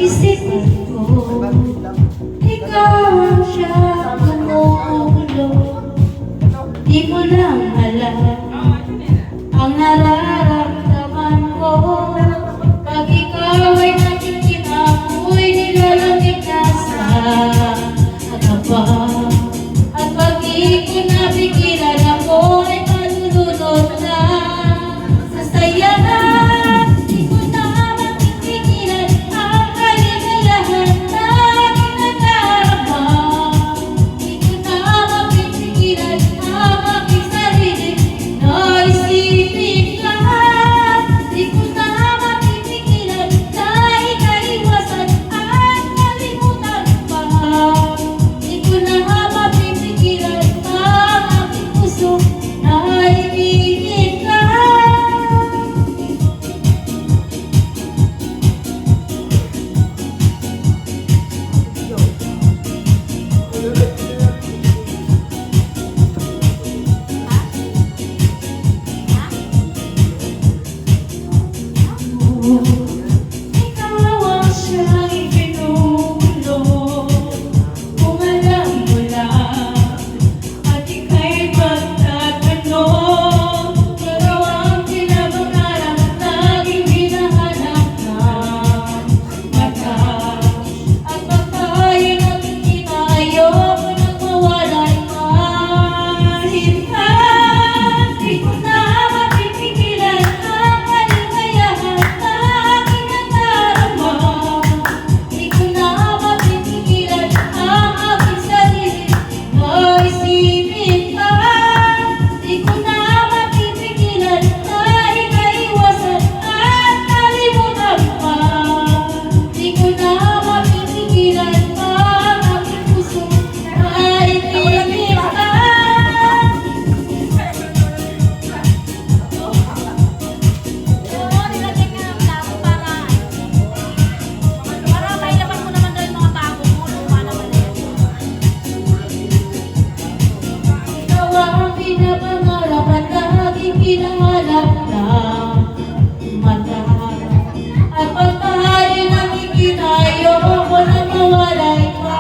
isipan ko, ikaw ang siyang tumulong. Di mo lang alam ang nararamdaman ko. Pag ikaw ay nakikita ko'y nilalamig na sa harapan. At pag di ko napigilan ako ay malulunod na sa saya. Di ko na mapigilan ang kaligayahan na ginagama. Di ko na mapigilan ang aking sarili na isipin ka. Di ko na mapigilan na ikaiwasan at kalimutan pa. Di ko na mapigilan ang aking puso na ibigin ka. Ikaw ang siyang ipinuno. Kung alam mo lang at ika'y magtatanong, pero ang pinapangarap laging hinahanap ng mata. At pag tayo nakikita, ayoko nang mawalay kahit ka. Di ko na mapipigilan ang kaligayahan na ginagama. Di ko na mapipigilan ang aking sarili na isipin ka. Di ko na mapipigilan na ikaiwasan at kalimutan pa. Di ko na mapipigilan ang aking puso na ibigin ka. Oo, nilagay nga ang labo para mailaban mo naman daw yung mga bago mo. Luma naman na yan. Ikaw ang pinapangarap at laging pinahanap ng mata. At pag tayo nakikita, ayoko na mawalay pa.